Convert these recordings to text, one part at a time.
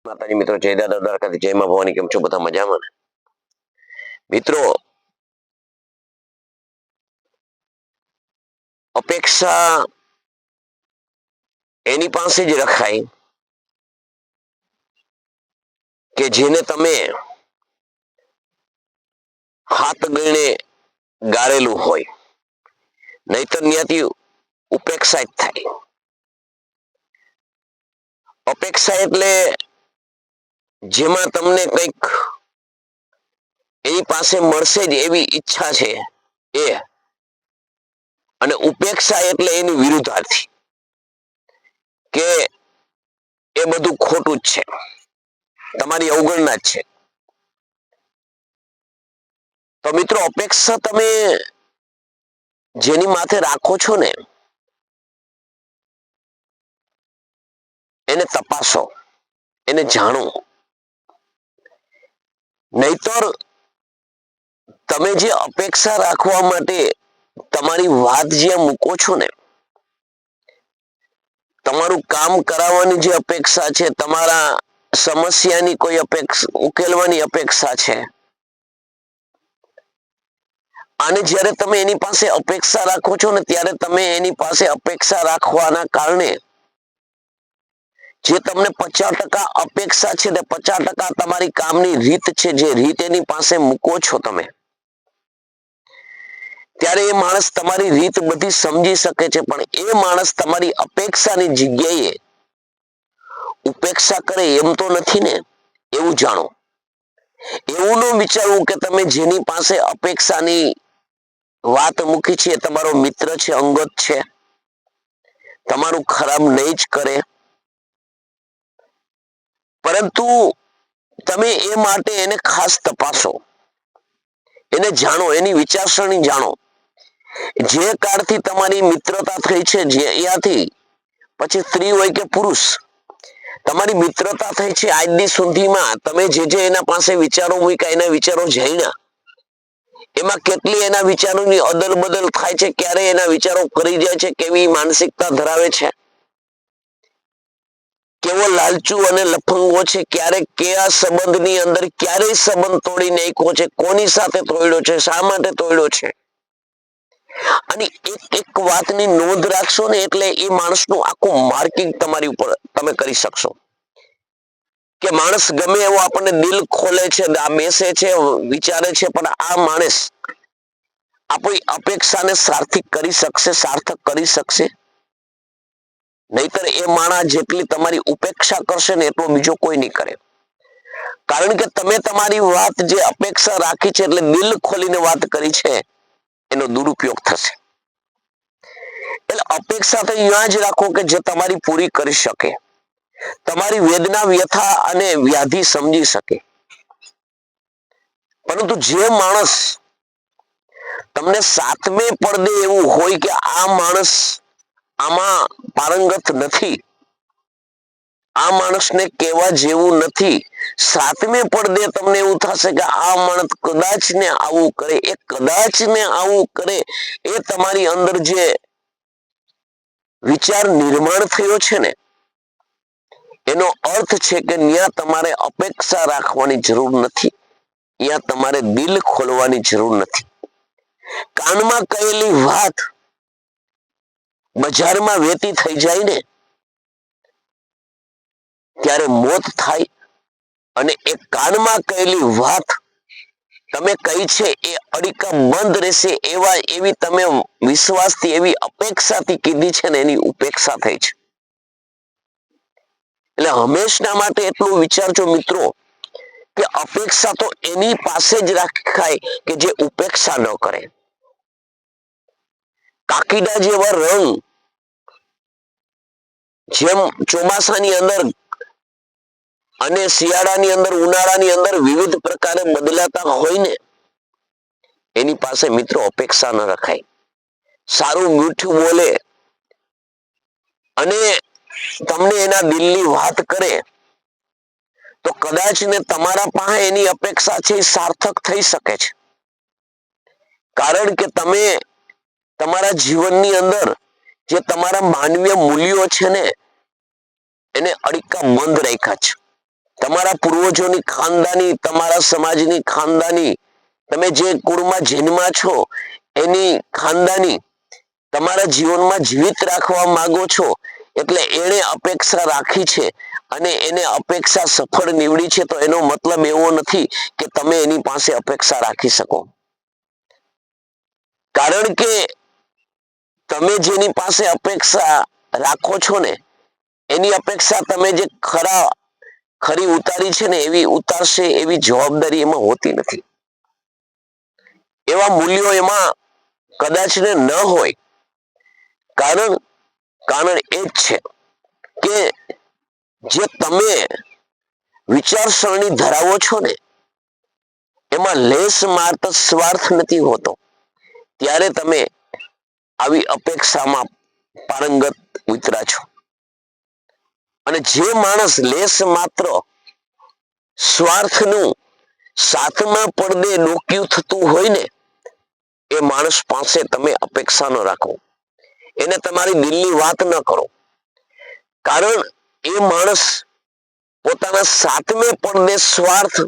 માતાજી મિત્રો, જય દાદા દ્વારકાથી, જય માં ભવાની. કેમ છો બધા? મજામાં ને મિત્રો? અપેક્ષા એની પાસે જ રખાય કે જેને તમે હાથ ગણે ગાળેલું હોય, નહીતર ત્યાંથી ઉપેક્ષા જ થાય. અપેક્ષા એટલે જેમાં તમને કંઈક એની પાસે મળશે જ એવી ઈચ્છા છે એ, અને ઉપેક્ષા એટલે એની વિરુદ્ધાર્થી કે એ બધું ખોટું જ છે, તમારી અવગણના જ છે. તો મિત્રો, અપેક્ષા તમે જેની માથે રાખો છો ને એને તપાસો, એને જાણો. નહીતર તમે જે અપેક્ષા રાખવા માટે તમારી વાત જ્યાં મૂકો છો ને, તમારું કામ કરાવવાની જે અપેક્ષા છે, તમારા સમસ્યાની કોઈ અપેક્ષા ઉકેલવાની અપેક્ષા છે, અને જ્યારે તમે એની પાસે અપેક્ષા રાખો છો ને ત્યારે તમે એની પાસે અપેક્ષા રાખવાના કારણે જે તમને 50% અપેક્ષા છે ને 50% તમારી કામની રીત છે, જે રીત એની પાસે મૂકો છો તમે, ત્યારે એ માણસ તમારી રીત બધી સમજી શકે છે, પણ એ માણસ તમારી અપેક્ષાની જગ્યાએ ઉપેક્ષા કરે એમ તો નથી ને, એવું જાણો. એવું ન વિચારવું કે તમે જેની પાસે અપેક્ષાની વાત મૂકી છે એ તમારો મિત્ર છે, અંગત છે, તમારું ખરાબ નહીં જ કરે, પરંતુ તમે એ માટે એને ખાસ તપાસો, એને જાણો, એની વિચારસરણી જાણો. જે કાળથી તમારી મિત્રતા થઈ છે, જ્યાંથી પછી સ્ત્રી હોય કે પુરુષ, તમારી મિત્રતા થઈ છે આજ દી સુધીમાં તમે જે એના પાસે વિચારો મૂક્યા, એના વિચારો જાણ્યા, એમાં કેટલી એના વિચારોની અદલ બદલ થાય છે, ક્યારે એના વિચારો કરી જાય છે, કેવી માનસિકતા ધરાવે છે, કેવો લાલચુ અને લફંગો છે, ક્યારે કયા સંબંધની અંદર ક્યારેય સંબંધ તોડી નાખ્યો છે, કોની સાથે તોડ્યો છે, શા માટે તોડ્યો છે, અને એક એક વાતની નોંધ રાખશો ને એટલે એ માણસનું આખું માર્કિંગ તમારી ઉપર તમે કરી શકશો. કે માણસ ગમે એવો આપણને દિલ ખોલે છે, બેસે છે, વિચારે છે, પણ આ માણસ આપણી અપેક્ષાને સાર્થક કરી શકશે? નહીતર એ માણસ જેટલી તમારી ઉપેક્ષા કરશે ને એટલો બીજો કોઈ નહીં કરે. કારણ કે તમે તમારી વાત જે અપેક્ષા રાખી છે, એટલે દિલ ખોલીને વાત કરી છે, એનો દુરુપયોગ થશે. એટલે અપેક્ષા તો અહીંયા જ રાખો કે જે તમારી પૂરી કરી શકે, તમારી વેદના, વ્યથા અને વ્યાધિ સમજી શકે. પરંતુ જે માણસ તમને સાતમે પડદે એવું હોય કે આ માણસ આમાં પારંગત નથી, આ માણસને કહેવા જેવું નથી, સાતમે પડદે તમને એવું થશે કે આ માણસ કદાચ ને આવું કરે, એ કદાચ ને આવું કરે એ તમારી અંદર જે વિચાર નિર્માણ થયો છે ને, એનો અર્થ છે કે ત્યાં તમારે અપેક્ષા રાખવાની જરૂર નથી, ત્યાં તમારે દિલ ખોલવાની જરૂર નથી. કાનમાં કહેલી વાત બજારમાં વેતી થઈ જાય ને ત્યારે મોત થાય, અને એ કાનમાં કહેલી વાત તમે કહી છે એ અડીકા બંધ રહેશે એવી તમે વિશ્વાસથી, એવી અપેક્ષાથી કીધી છે ને એની ઉપેક્ષા થઈ છે. એટલે હંમેશના માટે એટલું વિચારજો મિત્રો કે અપેક્ષા તો એની પાસે જ રાખાય કે જે ઉપેક્ષા ન કરે. કાકીડા જેવા રંગ જેમ ચોમાસાની અંદર અને શિયાળાની અંદર, ઉનાળાની અંદર વિવિધ પ્રકારે બદલાતા હોય ને, એની પાસે મિત્રો અપેક્ષા ન રખાય. સારું મીઠું બોલે અને તમને એના દિલની વાત કરે તો કદાચ ને તમારા પાસે એની અપેક્ષા છે એ સાર્થક થઈ શકે છે. કારણ કે તમે તમારા જીવનની અંદર જે તમારા માનવીય મૂલ્યો છે ને એને અડીકા બંધ રાખ્યા છે. તમારા પૂર્વજોની ખાનદાની, તમારા સમાજની ખાનદાની, તમે જે કુળમાં જન્મા છો એની ખાનદાની તમારા જીવનમાં જીવિત રાખવા માંગો છો, એટલે એને અપેક્ષા રાખી છે અને એને અપેક્ષા સફળ નીવડી છે, તો એનો મતલબ એવો નથી કે તમે એની પાસે અપેક્ષા રાખી શકો. કારણ કે તમે જેની પાસે અપેક્ષા રાખો છો ને એની અપેક્ષા તમે જે ખરી ઉતારી છે ને એવી ઉતારશે એવી જવાબદારી એમાં હોતી નથી. એવા મૂલ્યો એમાં કદાચ ને ન હોય. કારણ એ જ છે કે જે તમે વિચારસરણી ધરાવો છો ને એમાં લેશ માત્ર સ્વાર્થ નથી હોતો. ત્યારે તમે આવી અપેક્ષામાં પારંગત ઉતરા છો. અને જે માણસ લેશ માત્ર સ્વાર્થનું સાતમા પડદે ડોક્યું થતું હોય ને એ માણસ પાસે તમે અપેક્ષા ન રાખો, એને તમારી દિલની વાત ન કરો. કારણ એ માણસ પોતાના સાતમે પડદે સ્વાર્થ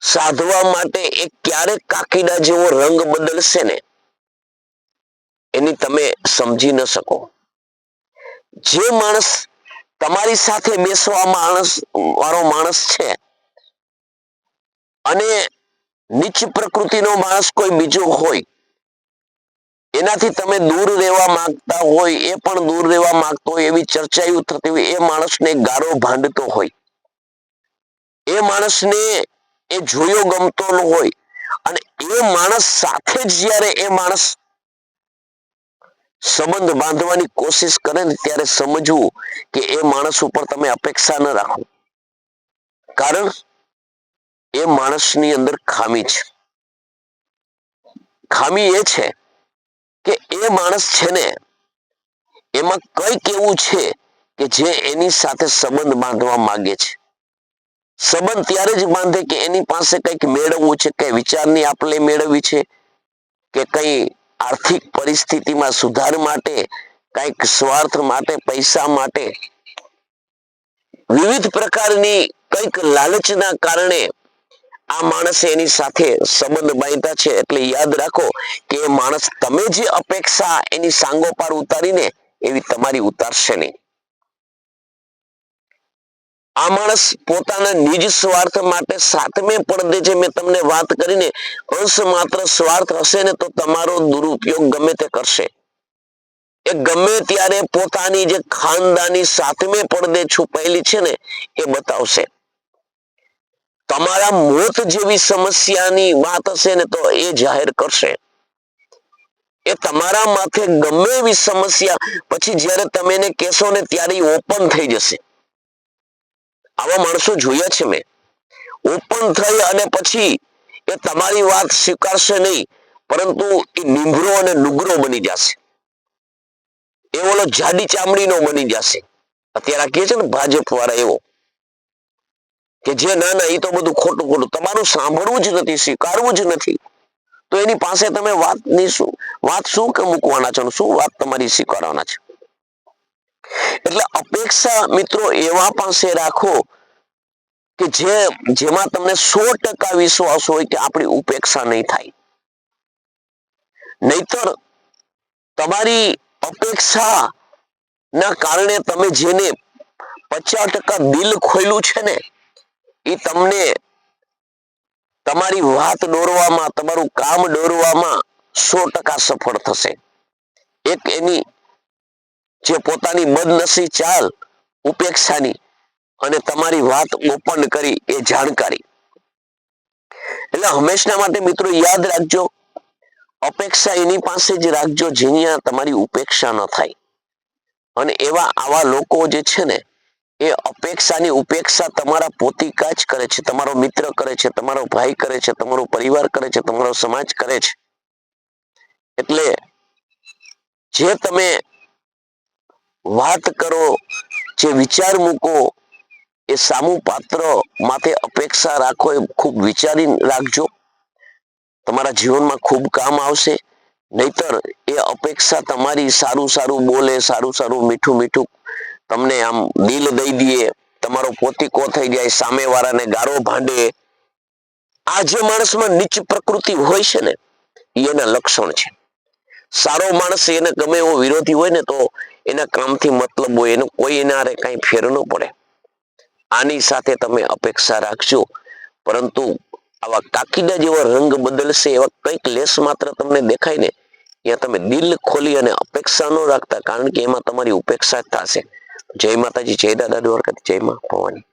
સાધવા માટે એ ક્યારેક કાકીડા જેવો રંગ બદલશે ને એની તમે સમજી ન શકો. જે માણસ તમારી સાથે બેસવા વાળો માણસ છે અને નીચ પ્રકૃતિનો માણસ કોઈ બીજો હોય, એનાથી તમે દૂર રહેવા માંગતા હોય, એ પણ દૂર રહેવા માંગતો હોય, એવી ચર્ચાઓ થતી હોય, એ માણસને ગાળો ભાંડતો હોય, એ માણસને એ જોયો ગમતો ન હોય, અને એ માણસ સાથે જ જ્યારે એ માણસ સંબંધ બાંધવાની કોશિશ કરે ને ત્યારે સમજવું કે એ માણસ ઉપર તમે અપેક્ષા ન રાખો. કારણ એ માણસની અંદર ખામી છે. ખામી એ છે કે એ માણસ છે ને એમાં કંઈક એવું છે કે જે એની સાથે સંબંધ બાંધવા માંગે છે. સંબંધ ત્યારે જ બાંધે કે એની પાસે કંઈક મેળવવું છે, કઈ વિચારની આપલે મેળવવી છે, કે કઈ આર્થિક પરિસ્થિતિમાં સુધાર માટે, કંઈક સ્વાર્થ માટે, પૈસા માટે, વિવિધ પ્રકારની કંઈક લાલચના કારણે આ માણસે એની સાથે સંબંધ બાંધ્યા છે. એટલે યાદ રાખો કે એ માણસ તમે જે અપેક્ષા એની સાંગોપાર ઉતારીને એવી તમારી ઉતારશે નહીં. આ માણસ પોતાના નિજ સ્વાર્થ માટે સાતમે પડદે જે મેં તમને વાત કરીને અંશ માત્ર સ્વાર્થ હશે ને તો તમારો દુરુપયોગ ગમે તે કરશે. એ ગમે ત્યારે પોતાની જે ખાનદાની સાતમે પડદે છુપાયેલી છે ને એ બતાવશે. તમારા મોત જેવી સમસ્યાની વાત હશે ને તો એ જાહેર કરશે. એ તમારા માથે ગમે એવી સમસ્યા પછી જ્યારે તમે એને કહેશો ને ત્યારે ઓપન થઈ જશે. આવા માણસો જોયા છે મેં. ઓપન થઈ અને પછી એ તમારી વાત સ્વીકારશે નહીં, પરંતુ એ નિંભરો અને નુગરો બની જશે. એ ઓલો જાડી ચામડીનો બની જશે. અત્યારે કહે છે ને ભાજપ વાળા એવો કે જે ના એ તો બધું ખોટું તમારું સાંભળવું જ નથી, સ્વીકારવું જ નથી, તો એની પાસે તમે વાત શું કે મૂકવાના છો, શું વાત તમારી સ્વીકારવાના છે. એટલે અપેક્ષા મિત્રો એવા પાસે રાખો કે જેમાં તમને 100% વિશ્વાસ હોય કે આપણી ઉપેક્ષા નહીં થાય. નહીતર તમારી અપેક્ષા ના કારણે તમે જેને 50% દિલ ખોલ્યું છે ને એ તમને તમારી વાત દોરવામાં, તમારું કામ દોરવામાં 100% સફળ થશે. એક એની જે પોતાની બદનસી ચાલ ઉપેક્ષાની અને તમારી વાત ઓપન કરી એ જાણકારી. એટલે હંમેશા માટે મિત્રો યાદ રાખજો, અપેક્ષા એની પાસે જ રાખજો જેની તમારી ઉપેક્ષા ન થાય. અને આવા લોકો જે છે ને એ અપેક્ષાની ઉપેક્ષા તમારા પોતિકા જ કરે છે, તમારો મિત્ર કરે છે, તમારો ભાઈ કરે છે, તમારો પરિવાર કરે છે, તમારો સમાજ કરે છે. એટલે જે તમે વાત કરો, જે વિચાર મૂકો, એ સામુ પાત્ર માટે અપેક્ષા રાખો એ ખૂબ વિચારીને રાખજો. તમારા જીવનમાં ખૂબ કામ આવશે. નહીતર એ અપેક્ષા તમારી સારું બોલે, સારું મીઠું તમને આમ દિલ દઈ દઈએ, તમારો પોતીકો થઈ જાય, સામેવાળાને ગાળો ભાંડે, આ જે માણસમાં નીચ પ્રકૃતિ હોય છે ને એ એના લક્ષણ છે. સારો માણસ એને ગમે એવો વિરોધી હોય ને તો એના કામથી મતલબ હોય, એનું કોઈ એના હારે કઈ ફેર ન પડે. આની સાથે તમે અપેક્ષા રાખજો, પરંતુ આવા કાકીડા જેવા રંગ બદલશે એવા કંઈક લેશ માત્ર તમને દેખાય ને ત્યાં તમે દિલ ખોલી અને અપેક્ષા ન રાખતા, કારણ કે એમાં તમારી ઉપેક્ષા જ થશે. જય માતાજી, જય દાદા દ્વારકા, જય માં ભવાની.